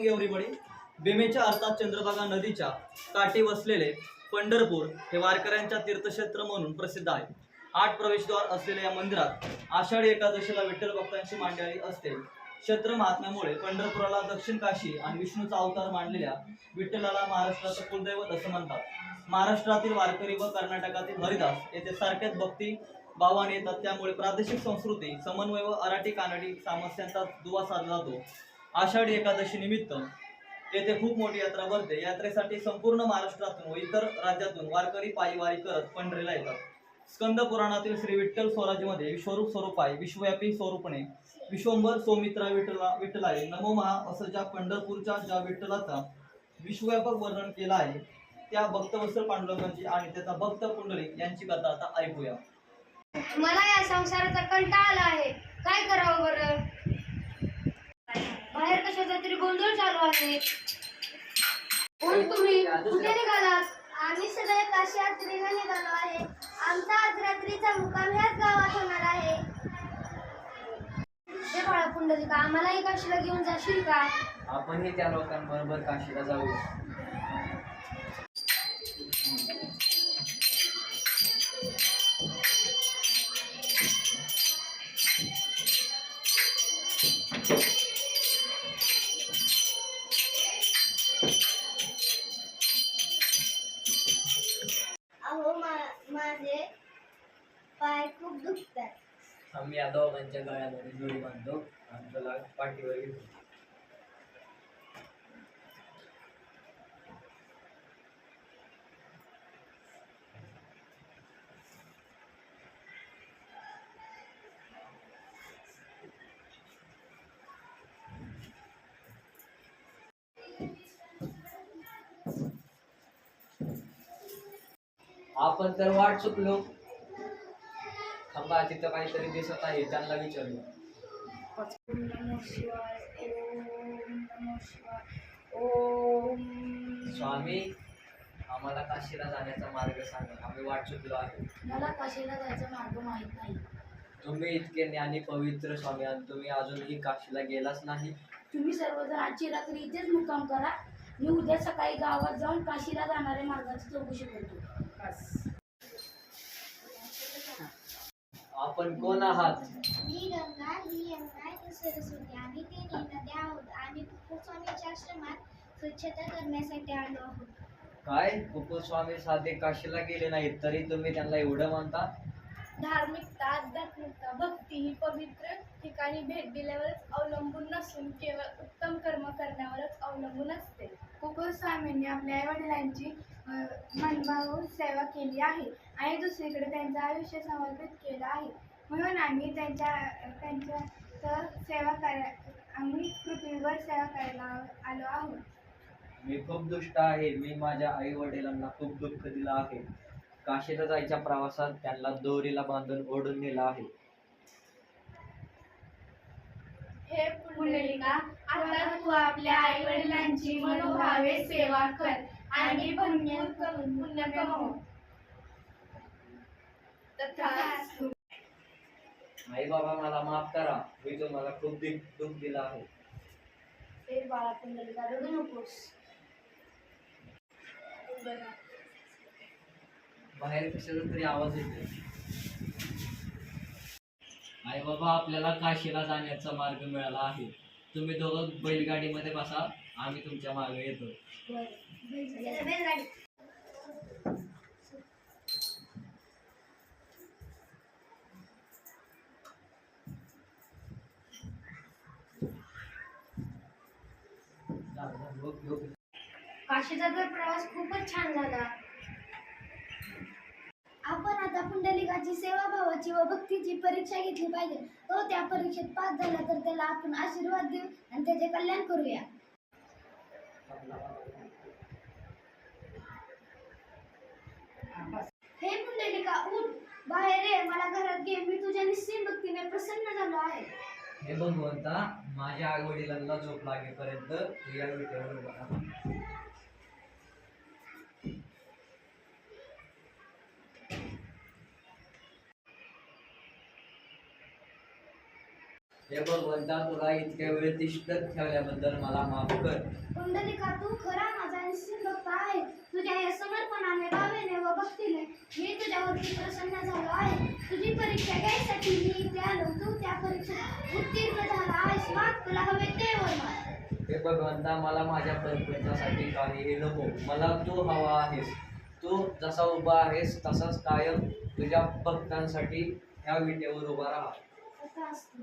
Everybody. भीमेच्या अर्थात चंद्रभागा नदीच्या काठी वसलेले पंढरपूर हे वारकऱ्यांच्या तीर्थक्षेत्र म्हणून प्रसिद्ध आहे. 8 प्रवेशद्वार असलेल्या या मंदिरात आषाढी एकादशीला विठ्ठल भक्तांची मांडणी असते. क्षेत्र महात्म्यामुळे पंढरपुराला दक्षिण काशी आणि विष्णूचा अवतार मानलेल्या विठ्ठलाला महाराष्ट्राचं कुलदैवत असं म्हणतात. महाराष्ट्रातील वारकरी व कर्नाटकातील हरिदास येथे सारख्याच भक्ती भावाने येतात. त्यामुळे प्रादेशिक संस्कृती समन्वय व अराठी कानडी सामस्यांचा दुवा साधला जातो. आषाढी एकादशी निमित्त येथे खूप मोठी यात्रा भरते. यात्रेसाठी संपूर्ण महाराष्ट्रातून व इतर राज्यातून वारकरी पायी वारी करत पंढरीला येतात. स्कंद पुराणातील श्री विठ्ठल स्वराजमध्ये विश्वरूप स्वरूपाय विश्वव्यापी स्वरूपणे विश्वंभर सौमित्रा विठ्ठलाय नमो महा असं ज्या पंढरपूरच्या ज्या विठ्ठलाचा विश्वव्यापक वर्णन केलं आहे त्या भक्तवत्सल पांडुरंगाची आणि त्याचा भक्त पुंडलिक यांची कथा आता ऐकूया. मला या संसाराचा कंटाळा आला आहे. काय करावं बरं? बाहेर कशाचा तरी गोंधळ चालू आहे. कोण तुम्ही? कुठे निघालात? आम्ही सगळे काशी यात्रेला निघालो आहे. आमचा आज रात्रीचा मुक्काम ह्याच गावात होणार आहे. हे बाळा पुंडलिका, आम्हालाही काशीला घेऊन जाशील का? आपणही त्या लोकांबरोबर काशीला जाऊया. अहो माझे पाय खूप दुखतात. आम्ही या दोघांच्या गळ्यामध्ये जोडी बांधतो आणि त्याला पाठीवर घेतो. आपण तर वाट चुकलो. थांबा, तिथं काहीतरी दिसत आहे, त्यांना विचारलं. नमः शिवाय, ओम नमः शिवाय, ओम. स्वामी, आम्हाला काशीला जाण्याचा मार्ग सांगा. आम्ही वाट चुकलो आहे. मला काशीला जायचा मार्ग माहित नाही. तुम्ही इतके ज्ञानी पवित्र स्वामी आणि तुम्ही अजूनही काशीला गेलाच नाही. तुम्ही सर्वजण आजची रात्री इथेच मुक्काम करा. मी उद्या सकाळी गावात जाऊन काशीला जाणाऱ्या मार्गाची चौकशी करतो. आपण कोण आहात? मी गंगा, ही यमुना, ही सरस्वती. आम्ही तिन्ही नद्या आहोत. आम्ही स्वामीच्या आश्रमात स्वच्छता करण्यासाठी आलो आहोत. काय स्वामी साधे काशीला गेले नाहीत तरी तुम्ही त्यांना एवढं मानता? धार्मिकता, आध्यात्मिकता, भक्ती ही पवित्र ठिकाणी भेट दिल्यावरच अवलंबून नसून केवळ उत्तम कर्म करण्यावरच अवलंबून असते. स्वामींनी आपल्या आई वडिलांची मनभावून सेवा केली आहे आणि दुसरीकडे त्यांचं आयुष्य समर्पित केलं आहे. म्हणून आम्ही आम्ही पृथ्वीवर सेवा करायला आलो आहोत. मी खूप दुष्ट आहे. मी माझ्या आई वडिलांना खूप दुःख दिलं आहे. काशीला जायच्या प्रवासात त्यांना दोरीला बांधून ओढून नेलं आहे. हे पुंडलिका, आता तू आपल्या आई वडिलांची मनोभावे सेवा कर आणि पुण्य कमव. तथास्तु. आई बाबा, मला माफ करा. मी तुम्हाला खूप दुःख दिलं आहे. हे बाळा पुंडलिका, रडू नकोस. बाहेर कशाचा तरी आवाज येतो. आई बाबा, आपल्याला काशीला जाण्याचा मार्ग मिळाला आहे. तुम्ही दोघं बैलगाडीमध्ये बसा, आम्ही तुमच्या मागे येतो. काशीचा तर प्रवास खूपच छान झाला. आपण आता पुंडलिकाची सेवाभावाची व भक्तीची परीक्षा घेतली पाहिजे. तो त्या परीक्षेत पास झाला तर त्याला आपण आशीर्वाद देऊ आणि त्याचे कल्याण करूया. हे पुंडलिका, उठ, बाहेर ये, मला घरात घे. मी तुझ्या निश्चित भक्तीने प्रसन्न झालो आहे. हे भगवंता, माझ्या आई वडिलांना झोप लागेपर्यंत या विटेवर उभा राहा. हे भगवंता, तुला इतक्या वेळ तिष्ठत ठेवल्याबद्दल मला माफ कर. पुंडलिका, तू खरा माझा निश्चित भक्त आहे. तुझ्या या समर्पणाने, भावेने व भक्तीने मी तुझ्यावरती प्रसन्न झालो आहे. तुझी परीक्षा घ्यायसाठी मी इथे आलो. तू त्या परीक्षेत उत्तीर्ण झाला आहेस. माग तुला हवे ते वर माग. हे भगवंता, मला माझ्या परपंचासाठी काहीही नको. मला तू हवा आहेस. तू जसा उभा आहेस तसाच कायम तुझ्या भक्तांसाठी ह्या विटेवर उभा राहा. तथास्तु.